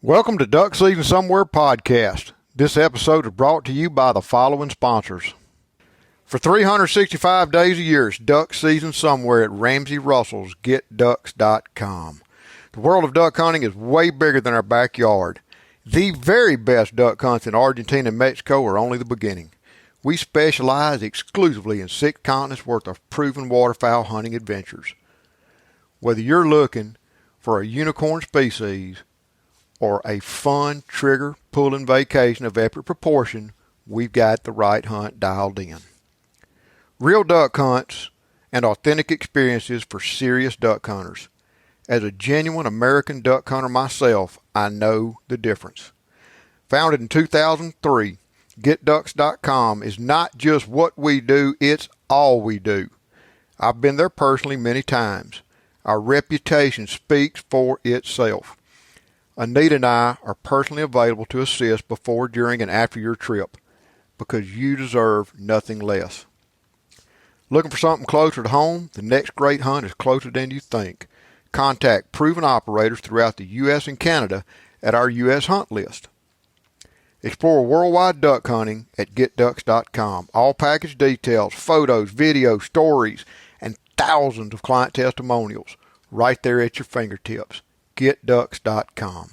Welcome to Duck Season Somewhere podcast. This episode is brought to you by the following sponsors. For 365 days a year, it's duck season somewhere at Ramsey Russell's GetDucks.com. The world of duck hunting is way bigger than our backyard. The very best duck hunts in Argentina and Mexico are only the beginning. We specialize exclusively in 6 continents worth of proven waterfowl hunting adventures. Whether you're looking for a unicorn species or a fun trigger pulling vacation of epic proportion, we've got the right hunt dialed in. Real duck hunts and authentic experiences for serious duck hunters. As a genuine American duck hunter myself, I know the difference. Founded in 2003, GetDucks.com is not just what we do, it's all we do. I've been there personally many times. Our reputation speaks for itself. Anita and I are personally available to assist before, during, and after your trip because you deserve nothing less. Looking for something closer to home? The next great hunt is closer than you think. Contact proven operators throughout the U.S. and Canada at our U.S. hunt list. Explore worldwide duck hunting at GetDucks.com. All package details, photos, videos, stories, and thousands of client testimonials right there at your fingertips. GetDucks.com.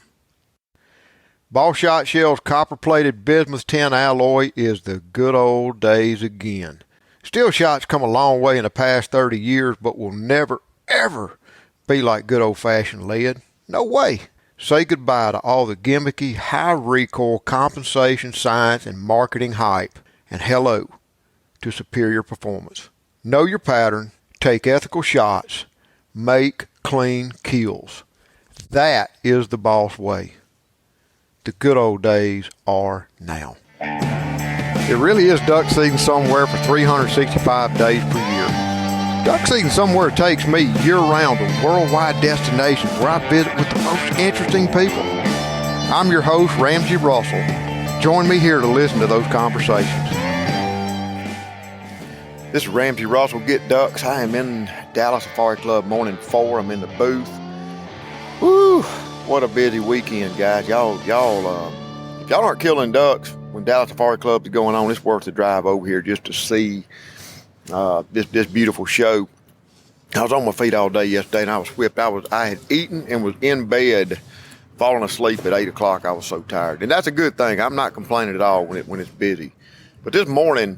Ball Shot Shell's copper-plated bismuth tin alloy is the good old days again. Steel shots come a long way in the past 30 years, but will never, ever be like good old-fashioned lead. No way. Say goodbye to all the gimmicky, high recoil, compensation, science, and marketing hype, and hello to superior performance. Know your pattern, take ethical shots, make clean kills. That is the boss way. The good old days are now. It really is duck season somewhere for 365 days per year. Duck season somewhere takes me year-round to worldwide destinations where I visit with the most interesting people. I'm your host, Ramsey Russell. Join me here to listen to those conversations. This is Ramsey Russell, Get Ducks. I am in Dallas Safari Club morning 4. I'm in the booth. Woo! What a busy weekend, guys. Y'all, if y'all aren't killing ducks when Dallas Safari Club is going on, it's worth the drive over here just to see this beautiful show. I was on my feet all day yesterday and I was whipped. I had eaten and was in bed, falling asleep at 8 o'clock. I was so tired, and that's a good thing. I'm not complaining at all when it's busy. But this morning,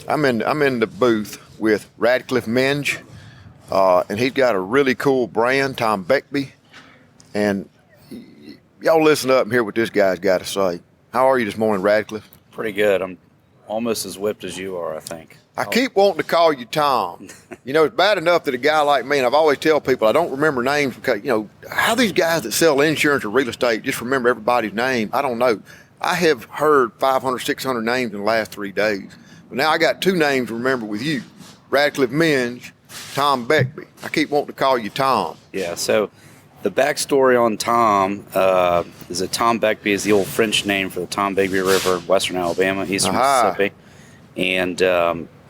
I'm in the booth with Radcliff Menge, and he's got a really cool brand, Tom Beckbe. And y'all listen up and hear what this guy's got to say. How are you this morning, Radcliffe? Pretty good. I'm almost as whipped as you are, I think. I keep wanting to call you Tom. You know, it's bad enough that a guy like me, and I've always tell people I don't remember names because, you know, how these guys that sell insurance or real estate just remember everybody's name. I don't know. I have heard 500, 600 names in the last 3 days. But now I got 2 names to remember with you. Radcliff Menge, Tom Beckbe. I keep wanting to call you Tom. Yeah, so the backstory on Tom is that Tom Beckbe is the old French name for the Tombigbee River, western Alabama, eastern Mississippi. And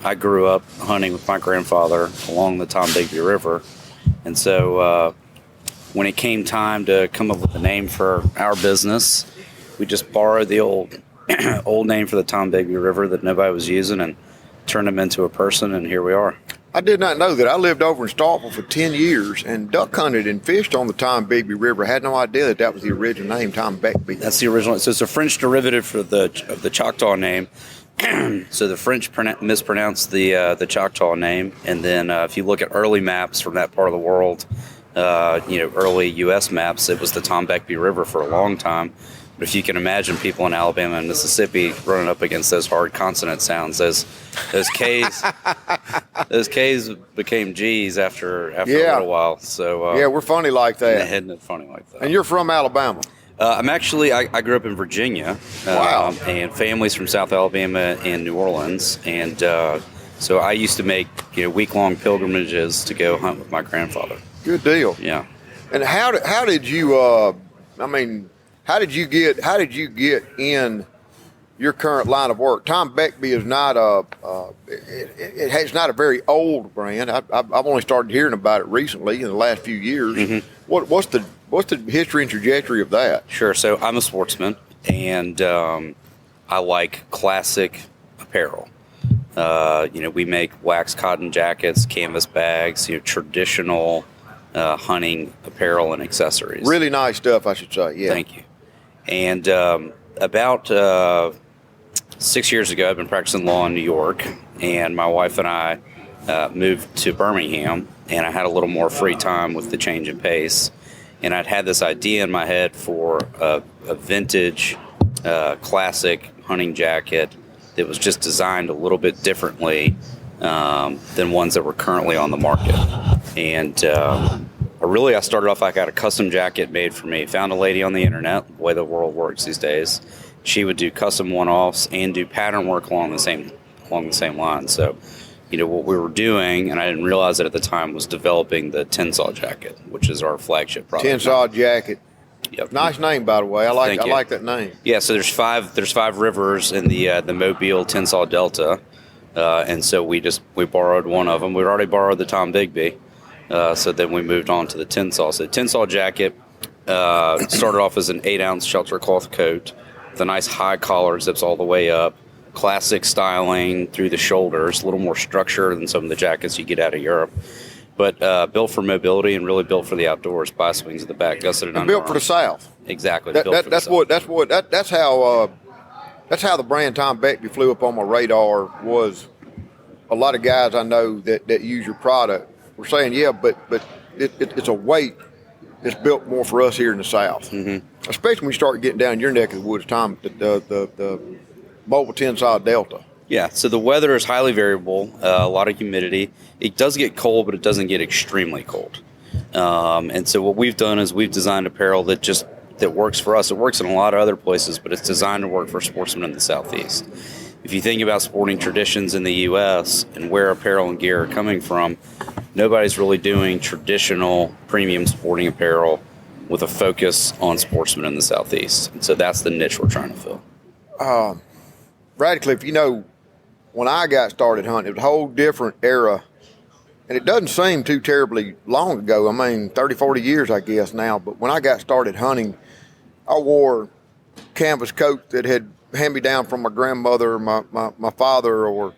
I grew up hunting with my grandfather along the Tombigbee River. And so when it came time to come up with a name for our business, we just borrowed the old name for the Tombigbee River that nobody was using and turned them into a person, and here we are. I did not know that. I lived over in Starkville for 10 years and duck hunted and fished on the Tombigbee River. I had no idea that was the original name, Tom Beckbe. That's the original. So it's a French derivative of the Choctaw name. So the French mispronounced the Choctaw name, and then if you look at early maps from that part of the world, early U.S. maps, it was the Tombigbee River for a long time. But if you can imagine people in Alabama and Mississippi running up against those hard consonant sounds, those K's, those K's became G's after a little while. So we're funny like that. Heading it funny like that. And you're from Alabama. I grew up in Virginia. Wow. And families from South Alabama and New Orleans, and so I used to make week-long pilgrimages to go hunt with my grandfather. Good deal. Yeah. And how did you? How did you get in your current line of work? Tom Beckbe is not it's not a very old brand. I've only started hearing about it recently in the last few years. Mm-hmm. What's What's the history and trajectory of that? Sure. So I'm a sportsman, and I like classic apparel. We make wax cotton jackets, canvas bags, traditional hunting apparel and accessories. Really nice stuff, I should say. Yeah. Thank you. And about 6 years ago, I've been practicing law in New York, and my wife and I moved to Birmingham, and I had a little more free time with the change in pace. And I'd had this idea in my head for a vintage, classic hunting jacket that was just designed a little bit differently than ones that were currently on the market. And I started off, I got a custom jacket made for me. Found a lady on the internet, the way the world works these days. She would do custom one-offs and do pattern work along the same line. So, what we were doing, and I didn't realize it at the time, was developing the Tensas Jacket, which is our flagship product. Tensas Jacket. Yep. Nice name, by the way. I like that name. Yeah, so there's five rivers in the Mobile-Tensas Delta, and so we borrowed one of them. We'd already borrowed the Tom Beckbe, so then we moved on to the Tensas. So the Tensas Jacket started off as an 8-ounce shelter cloth coat with a nice high collar, zips all the way up, classic styling through the shoulders, a little more structure than some of the jackets you get out of Europe. But built for mobility and really built for the outdoors. Bias wings at the back, gusseted and under. Built for the South. Exactly. That's how the brand Tom Beckbe flew up on my radar. Was a lot of guys I know that use your product were saying, yeah, but it's a weight that's built more for us here in the South. Mm-hmm. Especially when you start getting down your neck of the woods, Tom, the Mobile-Tensas Delta. Yeah, so the weather is highly variable, a lot of humidity. It does get cold, but it doesn't get extremely cold. And so what we've done is we've designed apparel that works for us. It works in a lot of other places, but it's designed to work for sportsmen in the Southeast. If you think about sporting traditions in the U.S. and where apparel and gear are coming from, nobody's really doing traditional premium sporting apparel with a focus on sportsmen in the Southeast. And so that's the niche we're trying to fill. Radcliffe, when I got started hunting, it was a whole different era. And it doesn't seem too terribly long ago. I mean, 30, 40 years, I guess, now. But when I got started hunting, I wore canvas coats that had handed me down from my grandmother, my father, or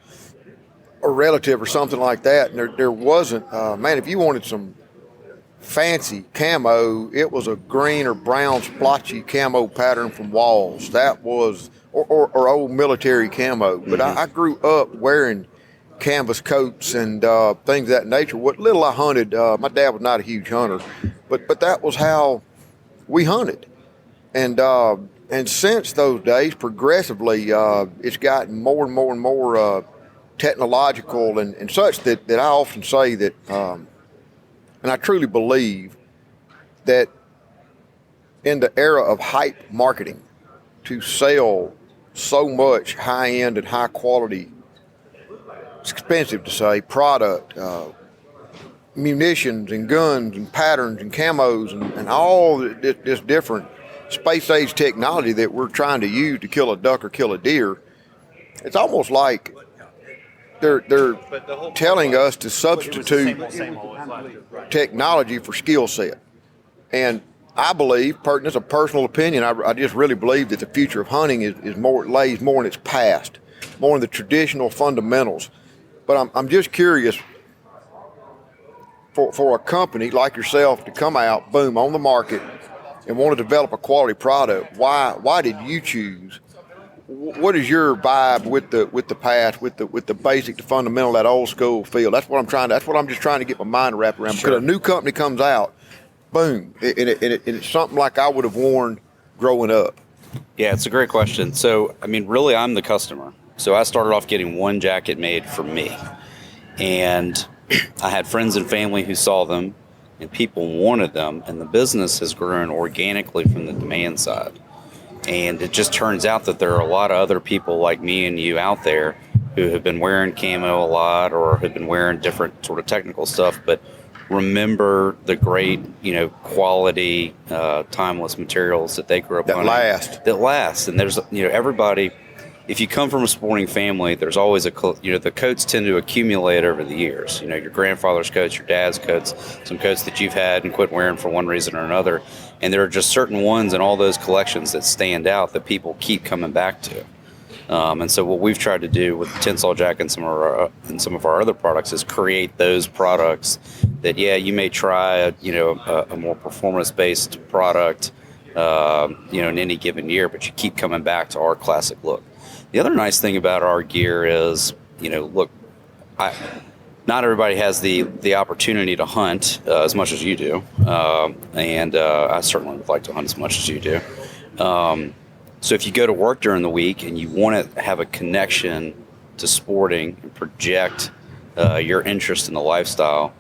a relative or something like that. And there wasn't, if you wanted some fancy camo, it was a green or brown splotchy camo pattern from Walls. That was, or old military camo. But I grew up wearing canvas coats and things of that nature. What little I hunted, my dad was not a huge hunter, but that was how we hunted. And since those days, progressively, it's gotten more and more and more technological and such that I often say that, and I truly believe that in the era of hype marketing, to sell so much high-end and high-quality, it's expensive to say, product, munitions and guns and patterns and camos and all this different space-age technology that we're trying to use to kill a duck or kill a deer, it's almost like they're telling us to substitute technology for skill set. And I believe, it's a personal opinion, I just really believe that the future of hunting lays more in its past, more in the traditional fundamentals. But I'm just curious, for a company like yourself to come out, boom, on the market and want to develop a quality product, why did you choose? What is your vibe with the past, with the basic, the fundamental, that old school feel? That's what I'm just trying to get my mind wrapped around. Sure. Because a new company comes out, boom, and it's something like I would have worn growing up. Yeah, it's a great question. So, really, I'm the customer. So I started off getting one jacket made for me. And I had friends and family who saw them, and people wanted them, and the business has grown organically from the demand side. And it just turns out that there are a lot of other people like me and you out there who have been wearing camo a lot or have been wearing different sort of technical stuff, but remember the great, quality, timeless materials that they grew up on. That last. And there's, everybody, if you come from a sporting family, there's always the coats tend to accumulate over the years. Your grandfather's coats, your dad's coats, some coats that you've had and quit wearing for one reason or another. And there are just certain ones in all those collections that stand out that people keep coming back to. And so what we've tried to do with the Tensas Jacket and some of our other products is create those products that, you may try a more performance-based product, in any given year, but you keep coming back to our classic look. The other nice thing about our gear is, not everybody has the opportunity to hunt as much as you do, and I certainly would like to hunt as much as you do. So if you go to work during the week and you want to have a connection to sporting and project your interest in the lifestyle,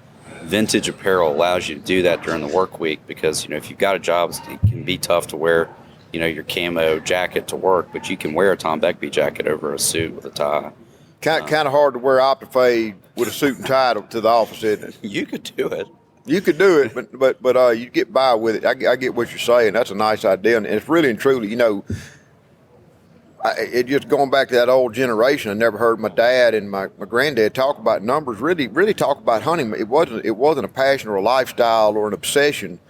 vintage apparel allows you to do that during the work week because, if you've got a job, it can be tough to wear, your camo jacket to work, but you can wear a Tom Beckbe jacket over a suit with a tie. Kind of hard to wear Optifade with a suit and tie to the office, isn't it? You could do it. You could do it, but you get by with it. I get what you're saying. That's a nice idea, and it's really and truly, it just going back to that old generation. I never heard my dad and my granddad talk about numbers. Really talk about hunting. It wasn't a passion or a lifestyle or an obsession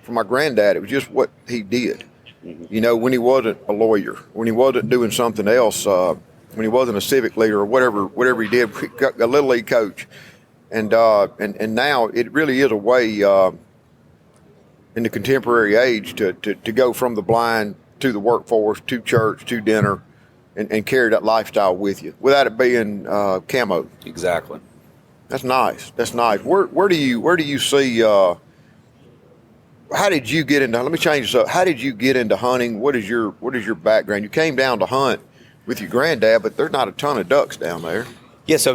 for my granddad. It was just what he did. Mm-hmm. When he wasn't a lawyer, when he wasn't doing something else, when he wasn't a civic leader or whatever he did, a little league coach. And now it really is a way in the contemporary age to go from the blind to the workforce, to church, to dinner, and carry that lifestyle with you without it being camo. Exactly. That's nice. Where do you see? How did you get into? Let me change this up. How did you get into hunting? What is your background? You came down to hunt with your granddad, but there's not a ton of ducks down there. Yeah, so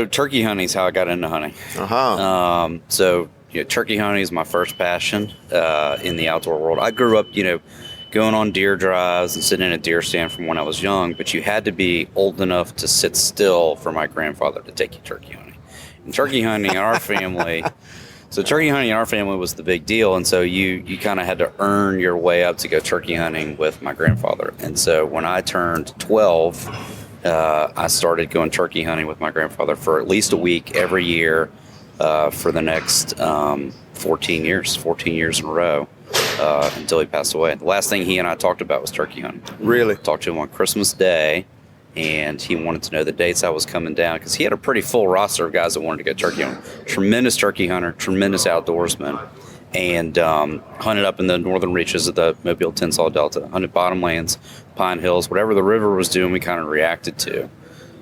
turkey hunting is how I got into hunting. Turkey hunting is my first passion in the outdoor world. I grew up, going on deer drives and sitting in a deer stand from when I was young, but you had to be old enough to sit still for my grandfather to take you turkey hunting. And turkey hunting in our family was the big deal, and so you kind of had to earn your way up to go turkey hunting with my grandfather. And so when I turned 12, I started going turkey hunting with my grandfather for at least a week every year for the next 14 years in a row until he passed away. The last thing he and I talked about was turkey hunting. Really? Talked to him on Christmas Day, and he wanted to know the dates I was coming down because he had a pretty full roster of guys that wanted to go turkey hunting. Tremendous turkey hunter, tremendous outdoorsman, and hunted up in the northern reaches of the Mobile-Tensas Delta, hunted bottomlands, Pine Hills, whatever the river was doing, we kind of reacted to.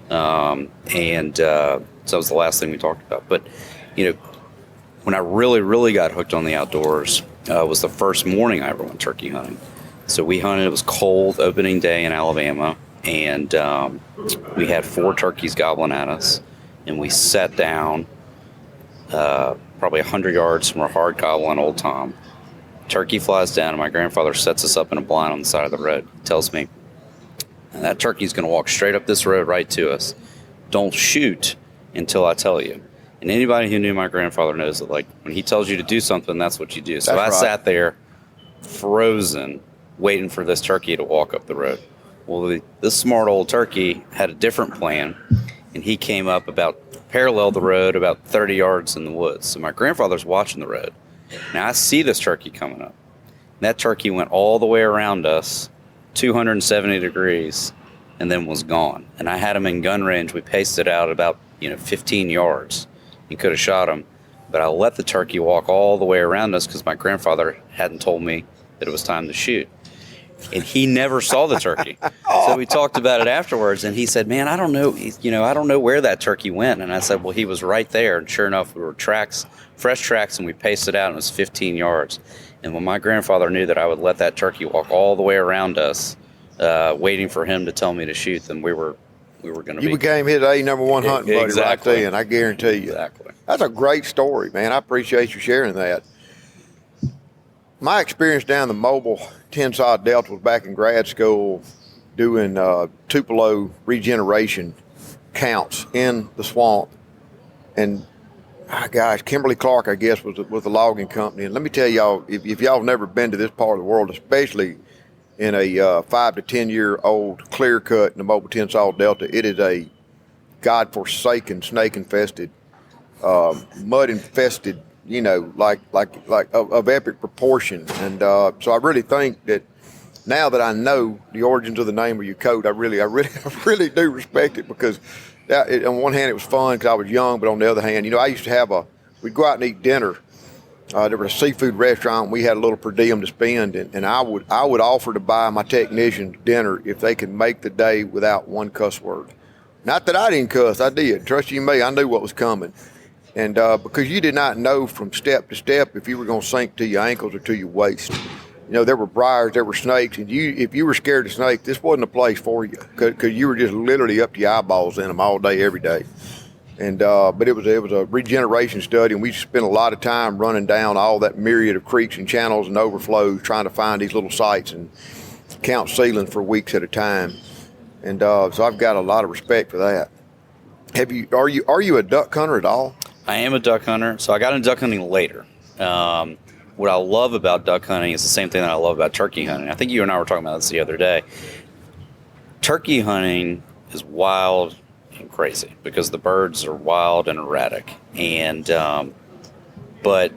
So that was the last thing we talked about. But, when I really, really got hooked on the outdoors was the first morning I ever went turkey hunting. So we hunted, it was cold, opening day in Alabama, and we had 4 turkeys gobbling at us, and we sat down probably 100 yards from our hard gobbling old Tom. Turkey flies down, and my grandfather sets us up in a blind on the side of the road. He tells me, that turkey's going to walk straight up this road right to us. Don't shoot until I tell you. And anybody who knew my grandfather knows that, when he tells you to do something, that's what you do. So I sat there, frozen, waiting for this turkey to walk up the road. Well, this smart old turkey had a different plan, and he came up parallel the road about 30 yards in the woods. So my grandfather's watching the road. Now I see this turkey coming up. And that turkey went all the way around us, 270 degrees, and then was gone. And I had him in gun range. We paced it out about 15 yards. He could have shot him, but I let the turkey walk all the way around us because my grandfather hadn't told me that it was time to shoot. And he never saw the turkey. So we talked about it afterwards, and he said, man, I don't know, I don't know where that turkey went. And I said, well, he was right there. And sure enough, we were fresh tracks, and we paced it out, and it was 15 yards. And when my grandfather knew that I would let that turkey walk all the way around us, waiting for him to tell me to shoot, then we were going to be. You became his number one hunting buddy right there, and I guarantee you. Exactly. That's a great story, man. I appreciate you sharing that. My experience down the Mobile-Tensas Delta was back in grad school doing Tupelo regeneration counts in the swamp. And, Kimberly Clark, I guess, was the logging company. And let me tell y'all, if y'all have never been to this part of the world, especially in a 5 to 10 year old clear cut in the Mobile-Tensas Delta. It is a God-forsaken, snake-infested, mud-infested, like of epic proportion. And so I really think that now that I know the origins of the name of your coat, I really do respect it, because on one hand it was fun because I was young, but on the other hand, I used to we'd go out and eat dinner. There was a seafood restaurant. We had a little per diem to spend, and I would offer to buy my technicians dinner if they could make the day without one cuss word. Not that I didn't cuss, I did. Trust you me, I knew what was coming. And because you did not know from step to step if you were going to sink to your ankles or to your waist. There were briars, there were snakes, and if you were scared of snakes, this wasn't a place for you, because you were just literally up to your eyeballs in them all day, every day. And but it was a regeneration study, and we spent a lot of time running down all that myriad of creeks and channels and overflows, trying to find these little sites and count sealing for weeks at a time. And so I've got a lot of respect for that. Are you a duck hunter at all? I am a duck hunter, so I got into duck hunting later. What I love about duck hunting is the same thing that I love about turkey hunting. I think you and I were talking about this the other day. Turkey hunting is wild and crazy because the birds are wild and erratic. And but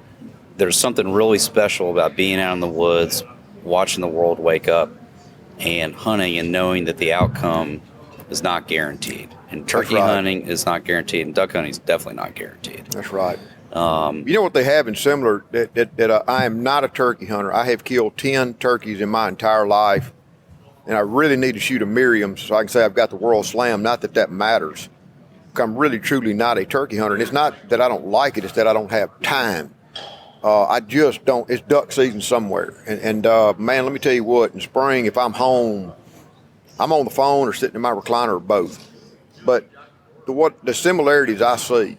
there's something really special about being out in the woods, watching the world wake up, and hunting and knowing that the outcome is not guaranteed. And turkey hunting is not guaranteed, and duck hunting is definitely not guaranteed. That's right. You know what they have in similar, that I am not a turkey hunter. I have killed 10 turkeys in my entire life, and I really need to shoot a Miriam so I can say I've got the world slam. Not that matters. I'm really, truly not a turkey hunter. And it's not that I don't like it, it's that I don't have time. I just don't. It's duck season somewhere. And man, let me tell you what, in spring, if I'm home, I'm on the phone or sitting in my recliner or both. But the similarities I see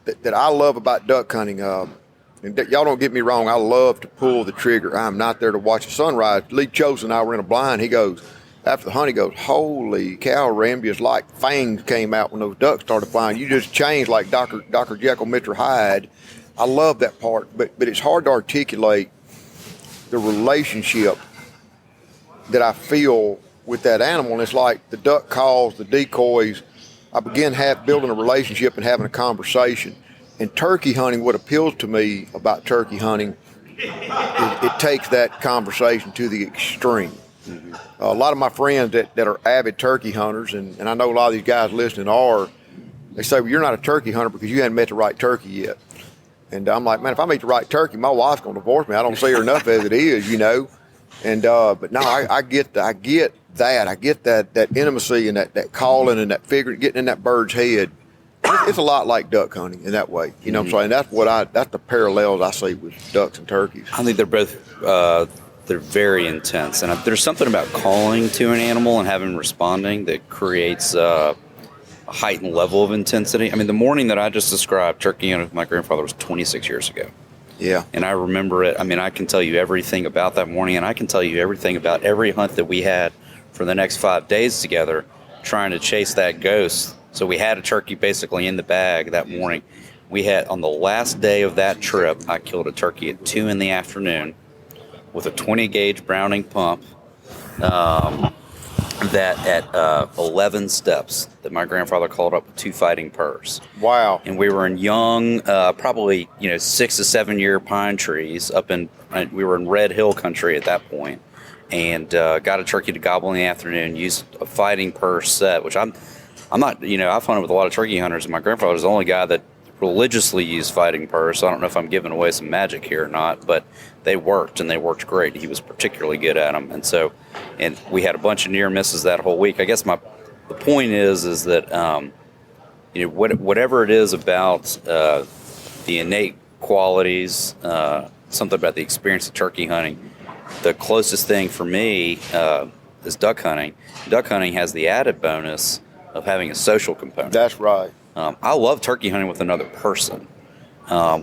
that I love about duck hunting, and y'all don't get me wrong, I love to pull the trigger. I'm not there to watch the sunrise. Lee Chosen and I were in a blind. He goes, after the hunt, he goes, holy cow, Ramsey, it's like fangs came out when those ducks started flying. You just changed like Dr. Jekyll, Mr. Hyde. I love that part, but it's hard to articulate the relationship that I feel with that animal. And it's like the duck calls, the decoys. I begin building a relationship and having a conversation. And turkey hunting, what appeals to me about turkey hunting, it takes that conversation to the extreme. Mm-hmm. A lot of my friends that are avid turkey hunters, and I know a lot of these guys listening are, they say, well, you're not a turkey hunter because you hadn't met the right turkey yet. And I'm like, man, if I meet the right turkey, my wife's going to divorce me. I don't see her enough as it is, And but no, I get that. I get that intimacy and that calling and that figure, getting in that bird's head. It's a lot like duck hunting in that way. You know what I'm saying? That's the parallels I see with ducks and turkeys. I think they're both they're very intense, and there's something about calling to an animal and having responding that creates a heightened level of intensity. I mean, the morning that I just described, turkey hunting with my grandfather, was 26 years ago. Yeah. And I remember it. I mean, I can tell you everything about that morning, and I can tell you everything about every hunt that we had for the next 5 days together, trying to chase that ghost. So we had a turkey basically in the bag that morning. We had, on the last day of that trip, I killed a turkey at 2 in the afternoon with a 20 gauge Browning pump, that at 11 steps that my grandfather called up with 2 fighting purrs. Wow. And we were in young, probably 6 to 7 year pine trees we were in Red Hill country at that point, and got a turkey to gobble in the afternoon, used a fighting purr set, which I'm not, I've hunted with a lot of turkey hunters, and my grandfather was the only guy that religiously used fighting purrs, so I don't know if I'm giving away some magic here or not, but they worked, and they worked great. He was particularly good at them, and we had a bunch of near misses that whole week. I guess the point is that whatever it is about the innate qualities, something about the experience of turkey hunting, the closest thing for me is duck hunting. Duck hunting has the added bonus of having a social component. That's right. I love turkey hunting with another person,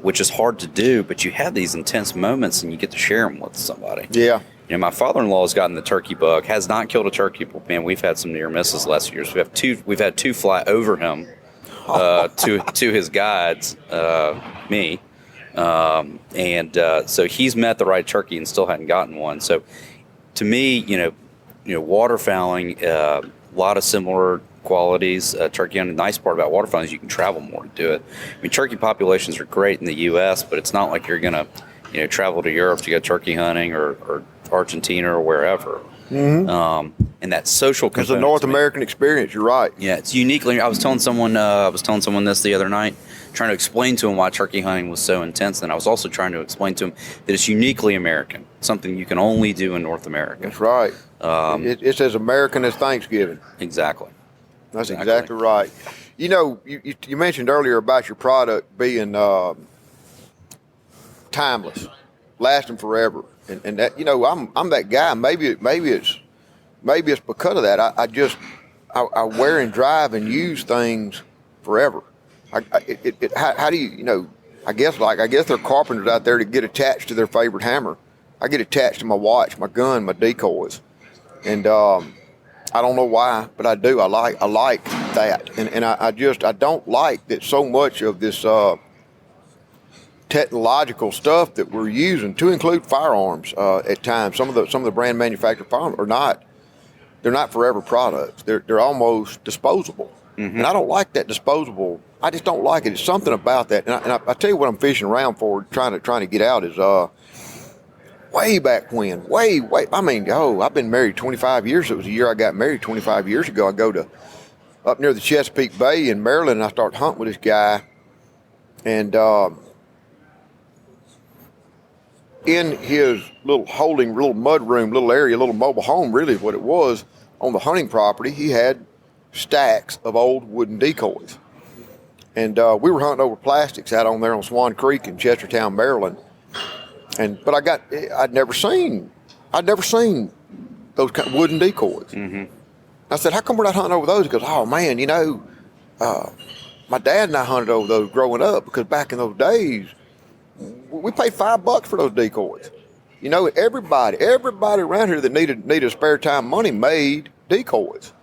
which is hard to do, but you have these intense moments and you get to share them with somebody. Yeah. My father-in-law has gotten the turkey bug, has not killed a turkey, but man, we've had some near misses last few years. We've had 2 fly over him to his guides, me. So he's met the right turkey and still hadn't gotten one. So to me, waterfowling, a lot of similar qualities. Turkey hunting, the nice part about waterfowling is you can travel more to do it. I mean, turkey populations are great in the U.S., but it's not like you're going to, travel to Europe to go turkey hunting or Argentina or wherever. Mm-hmm. And that social component. It's a North American experience. You're right. Yeah, it's uniquely. I was telling someone this the other night, trying to explain to him why turkey hunting was so intense, and I was also trying to explain to him that it's uniquely American, something you can only do in North America. That's right. It's as American as Thanksgiving. Exactly. That's exactly right. You mentioned earlier about your product being timeless, lasting forever, and that I'm that guy. Maybe it's because of that. I wear and drive and use things forever. How do you I guess there are carpenters out there that get attached to their favorite hammer. I get attached to my watch, my gun, my decoys, and I don't know why, but I do. I like that, and I don't like that so much of this technological stuff that we're using to include firearms at times. Some of the brand manufactured firearms they're not forever products. They're almost disposable, and I don't like that disposable. I just don't like it. It's something about that, and I tell you what I'm fishing around for, trying to get out is way back when, way. I mean, I've been married 25 years. It was the year I got married 25 years ago. I go to up near the Chesapeake Bay in Maryland, and I start hunting with this guy, and in his little mud room, little area, little mobile home, really is what it was, on the hunting property, he had stacks of old wooden decoys. And we were hunting over plastics out on there on Swan Creek in Chestertown, Maryland. But I'd never seen those kind of wooden decoys. Mm-hmm. I said, how come we're not hunting over those? He goes, oh man, my dad and I hunted over those growing up, because back in those days, we paid $5 for those decoys. Everybody around here that needed spare time money made decoys.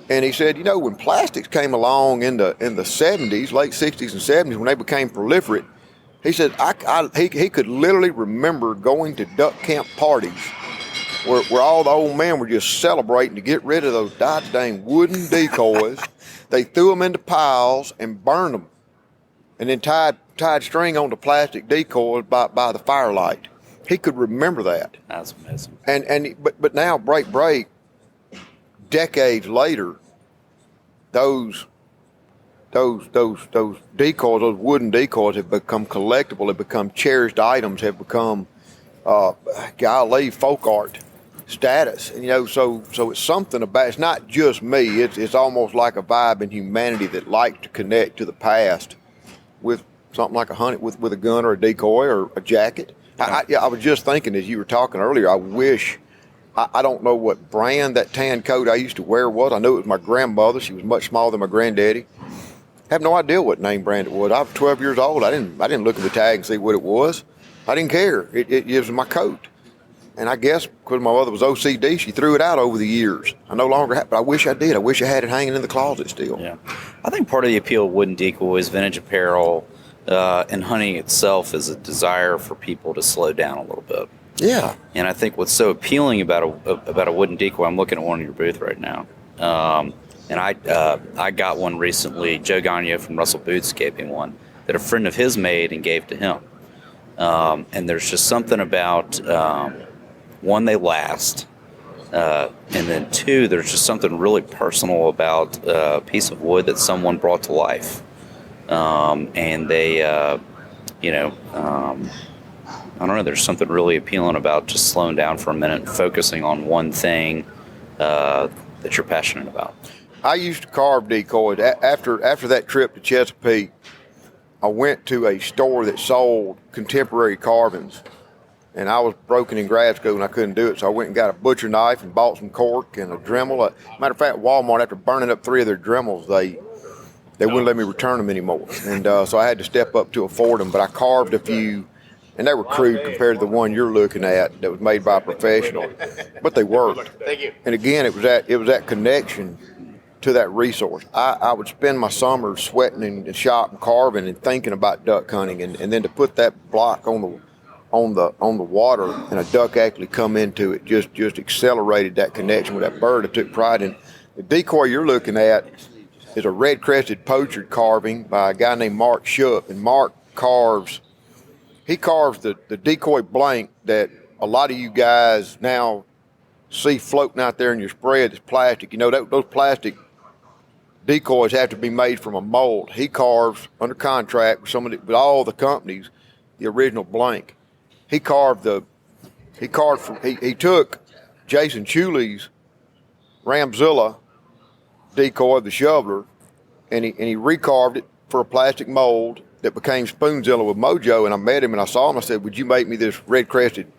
And he said, when plastics came along in the 70s, late 60s and 70s, when they became proliferate, he said he could literally remember going to duck camp parties where all the old men were just celebrating to get rid of those dang wooden decoys. They threw them into piles and burned them, and then tied string onto plastic decoys by the firelight. He could remember that. That's amazing. But now, break, decades later, those decoys, those wooden decoys, have become collectible, have become cherished items, have become folk art status. And so it's something about, it's not just me. It's almost like a vibe in humanity that likes to connect to the past with something like a hunt with a gun or a decoy or a jacket. I was just thinking as you were talking earlier, I wish, I don't know what brand that tan coat I used to wear was. I knew it was my grandmother. She was much smaller than my granddaddy. I have no idea what name brand it was. I was 12 years old. I didn't look at the tag and see what it was. I didn't care. It was my coat. And I guess because my mother was OCD, she threw it out over the years. I no longer have, but I wish I did. I wish I had it hanging in the closet still. Yeah. I think part of the appeal of wooden decoys, vintage apparel, and hunting itself is a desire for people to slow down a little bit. Yeah. And I think what's so appealing about a wooden decoy, I'm looking at one in your booth right now, and I got one recently. Joe Gagnon from Russell Boots gave me one that a friend of his made and gave to him. And there's just something about, one, they last, and then two, there's just something really personal about a piece of wood that someone brought to life. And they, I don't know, there's something really appealing about just slowing down for a minute and focusing on one thing that you're passionate about. I used to carve decoys. After that trip to Chesapeake, I went to a store that sold contemporary carvings, and I was broken in grad school and I couldn't do it, so I went and got a butcher knife and bought some cork and a Dremel. Matter of fact, Walmart, after burning up 3 of their Dremels, they wouldn't let me return them anymore, and so I had to step up to afford them. But I carved a few, and they were crude compared to the one you're looking at that was made by a professional, but they worked. Thank you. And again, it was that connection to that resource. I would spend my summers sweating in the shop and carving and thinking about duck hunting, and then to put that block on on the water, and a duck actually come into it, just accelerated that connection with that bird. I took pride in. The decoy you're looking at is a red-crested pochard carving by a guy named Mark Shupp, and Mark carves the decoy blank that a lot of you guys now see floating out there in your spread. It's plastic. You know, those plastic decoys have to be made from a mold. He carves under contract with all the companies the original blank. He took Jason Chuley's Ramzilla decoy, the shoveler, and he recarved it for a plastic mold that became Spoonzilla with Mojo. And I met him and I saw him. I said, "Would you make me this red-crested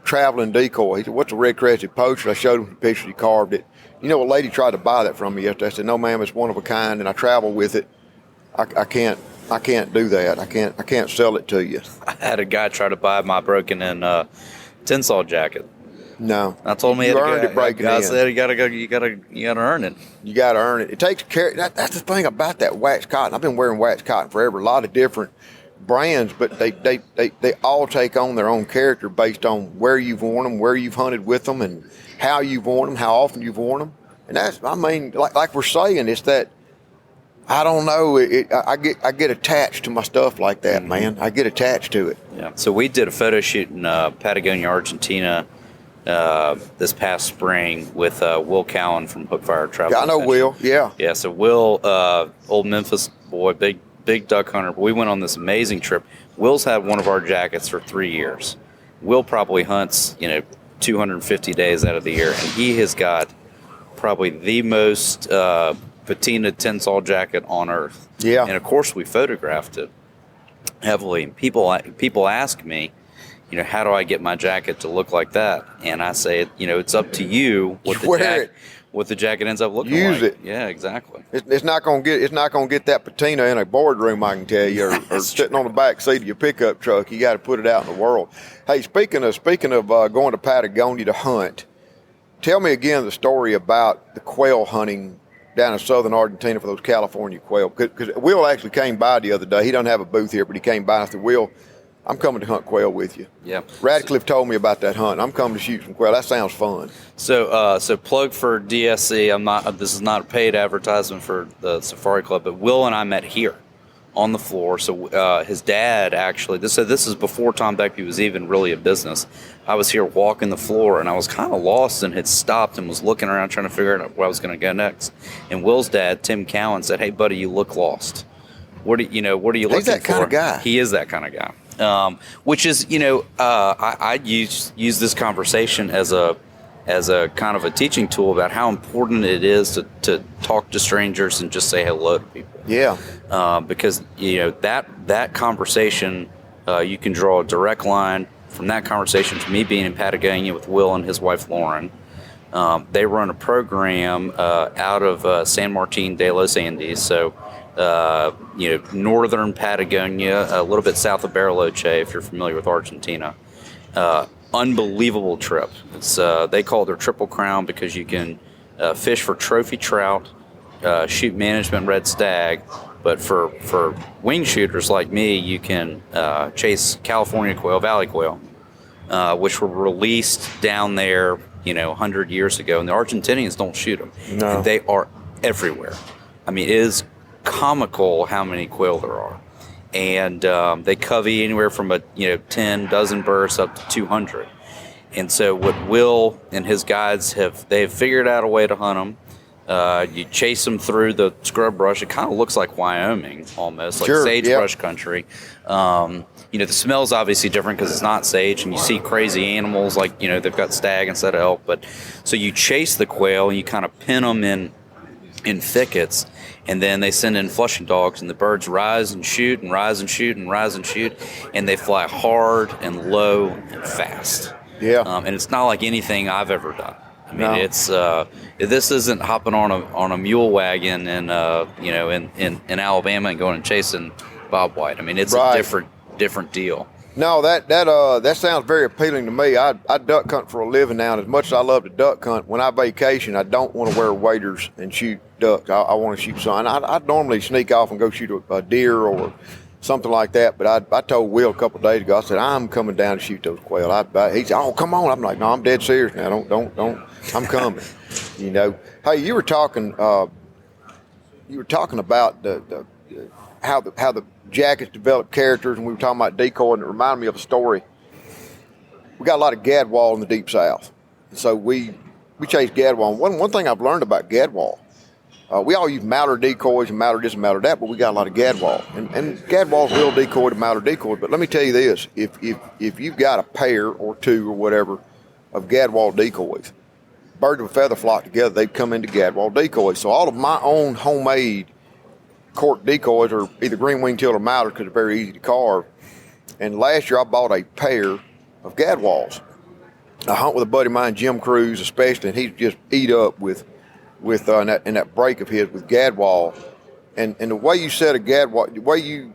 traveling decoy?" He said, "What's a red-crested poacher?" I showed him the picture. He carved it. You know, a lady tried to buy that from me yesterday. I said, "No, ma'am, it's one of a kind, and I travel with it. I can't do that. I can't sell it to you." I had a guy try to buy my broken in Tensas Jacket. No, I told him you earned it breaking in. I said you gotta earn it. You gotta earn it. It takes care. That's the thing about that waxed cotton. I've been wearing waxed cotton forever. A lot of different brands, but they all take on their own character based on where you've worn them, where you've hunted with them, and how you've worn them, how often you've worn them. And that's, I mean, like we're saying, it's that, I don't know. I get attached to my stuff like that, man. I get attached to it. Yeah. So we did a photo shoot in Patagonia, Argentina, this past spring with Will Cowan from Hookfire Travel. Yeah, I know Will. Yeah. Yeah. So Will, old Memphis boy, big duck hunter. We went on this amazing trip. Will's had one of our jackets for 3 years. Will probably hunts, 250 days out of the year, and he has got probably the most patina Tensas jacket on earth. Yeah. And of course we photographed it heavily. People ask me, how do I get my jacket to look like that? And I say, it's up to you what the jacket ends up looking like. Use it. Yeah, exactly. It's not gonna get that patina in a boardroom, I can tell you, or sitting on the back seat of your pickup truck. You got to put it out in the world. Hey, speaking of going to Patagonia to hunt, tell me again the story about the quail hunting down in southern Argentina for those California quail. Because Will actually came by the other day. He doesn't have a booth here, but he came by and I said, "Will, I'm coming to hunt quail with you." Yeah. Radcliffe told me about that hunt. I'm coming to shoot some quail. That sounds fun. So plug for DSC. This is not a paid advertisement for the Safari Club, but Will and I met here on the floor. So his dad actually, this is before Tom Beckbe was even really a business. I was here walking the floor and I was kind of lost and had stopped and was looking around trying to figure out where I was going to go next. And Will's dad, Tim Cowan, said, "Hey buddy, you look lost. What are you looking for?" He's that kind of guy. He is that kind of guy. Which is, I use this conversation as a kind of a teaching tool about how important it is to talk to strangers and just say hello to people. Yeah. Because that conversation, you can draw a direct line from that conversation to me being in Patagonia with Will and his wife Lauren. They run a program out of San Martin de los Andes, so northern Patagonia, a little bit south of Bariloche, if you're familiar with Argentina. Unbelievable trip. It's they call it their Triple Crown because you can fish for trophy trout, shoot management red stag, but for wing shooters like me, you can chase California quail, valley quail, which were released down there, 100 years ago, and the Argentinians don't shoot them. No. And they are everywhere. I mean, it is comical how many quail there are. And they covey anywhere from 10 dozen bursts up to 200. And so what Will and his guides they've figured out a way to hunt them. You chase them through the scrub brush. It kind of looks like Wyoming almost, like sagebrush country. The smell's obviously different because it's not sage, and you see crazy animals like, they've got stag instead of elk. But so you chase the quail and you kind of pin them in thickets, and then they send in flushing dogs, and the birds rise and shoot and rise and shoot and rise and shoot, and they fly hard and low and fast. Yeah. And it's not like anything I've ever done. I mean, No. it's this isn't hopping on a mule wagon in Alabama and going and chasing bobwhite. I mean, it's Right. a different deal. No, that sounds very appealing to me. I duck hunt for a living now, and as much as I love to duck hunt, when I vacation, I don't want to wear waders and shoot ducks. I want to shoot something. I normally sneak off and go shoot a deer or something like that. But I told Will a couple of days ago, I said, I'm coming down to shoot those quail. He said, oh, come on. I'm like, no, I'm dead serious now. Don't. I'm coming. You know. Hey, you were talking about how the jackets develop characters, and we were talking about decoy, and it reminded me of a story. We got a lot of gadwall in the deep south, so we chase gadwall. One thing I've learned about gadwall, we all use mallard decoys and mallard this and mallard that, but we got a lot of gadwall, and gadwall's real decoy to mallard decoy. But let me tell you this: if you've got a pair or two or whatever of gadwall decoys, birds of a feather flock together, they come into gadwall decoys. So all of my own homemade cork decoys are either green wing teal or mallard because they're very easy to carve. And last year I bought a pair of gadwalls. I hunt with a buddy of mine, Jim Cruz especially, and he's just eat up with in that break of his with gadwall. And the way you set a gadwall, the way you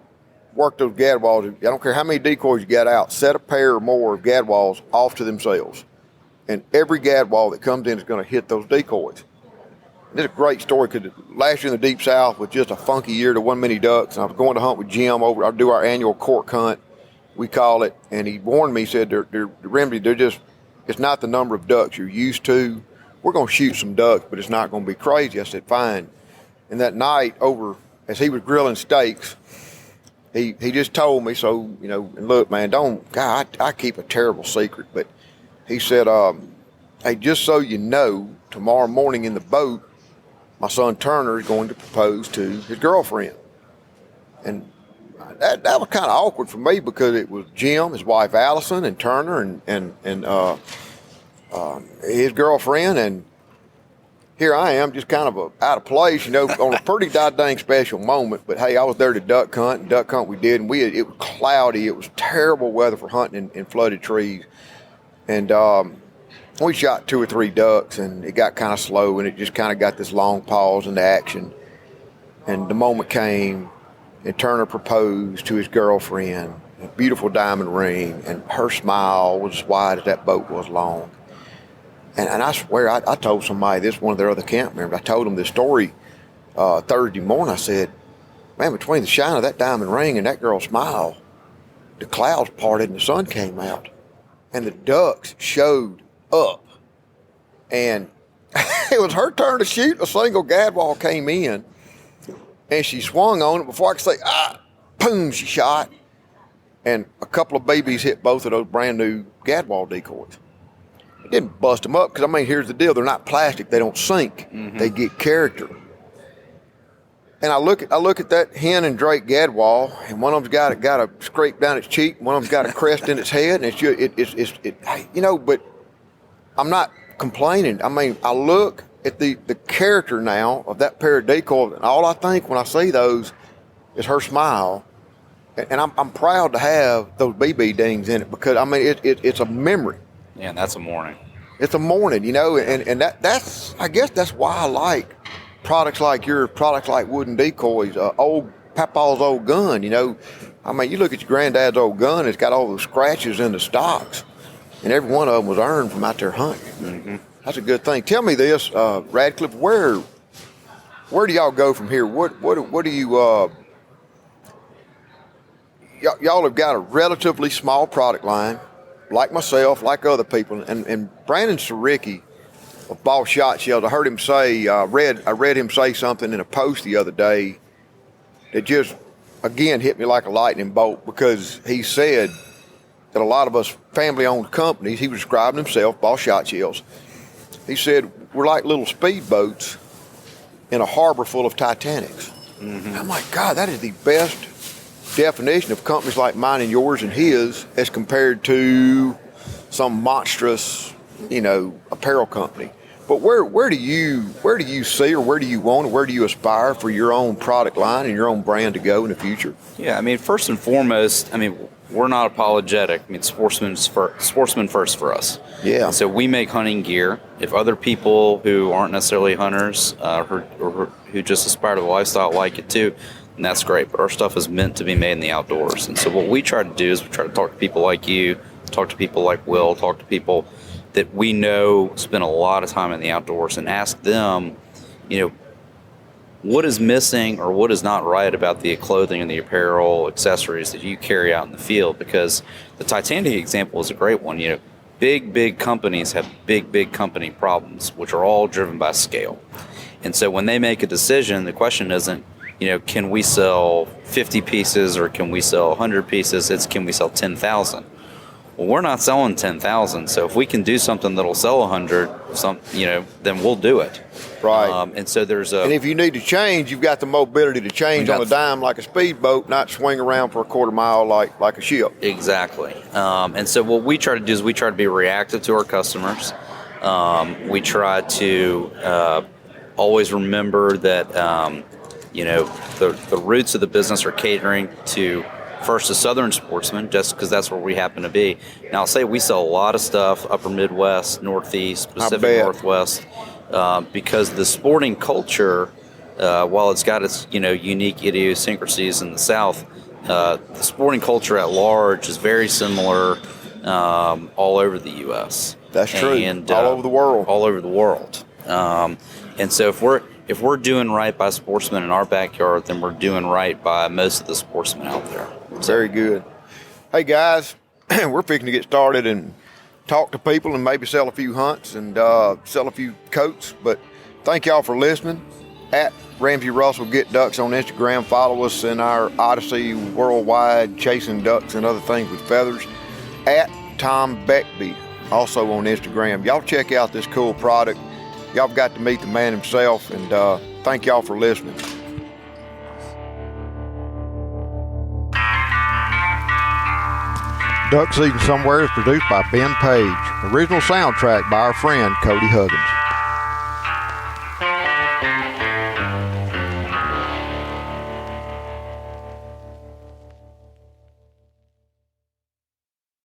work those gadwalls, I don't care how many decoys you got out, set a pair or more of gadwalls off to themselves. And every gadwall that comes in is going to hit those decoys. This is a great story because last year in the Deep South was just a funky year. There wasn't many ducks, and I was going to hunt with Jim over. I do our annual cork hunt, we call it, and he warned me. He said, it's not the number of ducks you're used to. We're going to shoot some ducks, but it's not going to be crazy. I said, fine. And that night over, as he was grilling steaks, he just told me, so, you know, and look, man, God, I keep a terrible secret, but he said, hey, just so you know, tomorrow morning in the boat, my son Turner is going to propose to his girlfriend. And that was kind of awkward for me because it was Jim, his wife Allison, and Turner, and his girlfriend. And here I am, just kind of out of place, you know, on a pretty dang special moment. But hey, I was there to duck hunt, and duck hunt we did. And it was cloudy. It was terrible weather for hunting in flooded trees. And we shot 2 or 3 ducks, and it got kind of slow, and it just kind of got this long pause into action. And the moment came, and Turner proposed to his girlfriend, a beautiful diamond ring, and her smile was as wide as that boat was long. And I swear, I told somebody this, one of their other camp members, I told them this story Thursday morning. I said, man, between the shine of that diamond ring and that girl's smile, the clouds parted and the sun came out. And the ducks showed up. And it was her turn to shoot. A single gadwall came in, and she swung on it. Before I could say, boom, she shot. And a couple of babies hit both of those brand new gadwall decoys. It didn't bust them up because, I mean, here's the deal. They're not plastic. They don't sink. Mm-hmm. They get character. And I look at that hen and drake gadwall, and one of them's got a scrape down its cheek, one of them's got a crest in its head, and it's you know. But I'm not complaining. I mean, I look at the character now of that pair of decoys, and all I think when I see those is her smile, and I'm proud to have those BB dings in it because, I mean, it's a memory. Yeah, and that's a morning. It's a morning, you know, and that's I guess that's why I like products like yours, products like wooden decoys, old Papa's old gun, you know. I mean, you look at your granddad's old gun, it's got all those scratches in the stocks, and every one of them was earned from out there hunting. Mm-hmm. That's a good thing. Tell me this, Radcliffe, where do y'all go from here? What do you, y'all have got a relatively small product line, like myself, like other people, and Brandon Saricki of Ball Shot Shells, I heard him say, I read him say something in a post the other day that just, again, hit me like a lightning bolt, because he said that a lot of us family-owned companies, he was describing himself, Ball Shot Shells, he said, we're like little speedboats in a harbor full of Titanics. Mm-hmm. I'm like, God, that is the best definition of companies like mine and yours and his as compared to some monstrous, you know, apparel company. But where do you see, or where do you want, or where do you aspire for your own product line and your own brand to go in the future? Yeah, I mean, first and foremost, I mean, we're not apologetic. I mean, sportsman first for us. Yeah. And so we make hunting gear. If other people who aren't necessarily hunters or who just aspire to the lifestyle like it too, then that's great. But our stuff is meant to be made in the outdoors. And so what we try to do is we try to talk to people like you, talk to people like Will, talk to people that we know spend a lot of time in the outdoors, and ask them, you know, what is missing or what is not right about the clothing and the apparel, accessories that you carry out in the field. Because the Titanic example is a great one. Big companies have big company problems, which are all driven by scale. And so when they make a decision, the question isn't, can we sell 50 pieces or can we sell 100 pieces? It's, can we sell 10,000? Well, we're not selling 10,000. So if we can do something that'll sell 100, then we'll do it. Right. And so and if you need to change, you've got the mobility to change on a dime like a speedboat, not swing around for a quarter mile like a ship. Exactly. And so what we try to do is we try to be reactive to our customers. We try to always remember that, the roots of the business are catering to first the Southern sportsman, just because that's where we happen to be. Now, I'll say we sell a lot of stuff, upper Midwest, Northeast, Pacific Northwest, because the sporting culture, while it's got its unique idiosyncrasies in the South, the sporting culture at large is very similar all over the U.S. That's true. And all over the world. All over the world. And so if we're doing right by sportsmen in our backyard, then we're doing right by most of the sportsmen out there. Very good. Hey, guys, we're fixing to get started and talk to people and maybe sell a few hunts and sell a few coats. But thank y'all for listening. At Ramsey Russell Get Ducks on Instagram. Follow us in our Odyssey Worldwide Chasing Ducks and Other Things with Feathers. At Tom Beckbe, also on Instagram. Y'all check out this cool product. Y'all got to meet the man himself, and thank y'all for listening. Duck Season Somewhere is produced by Ben Page. Original soundtrack by our friend Cody Huggins.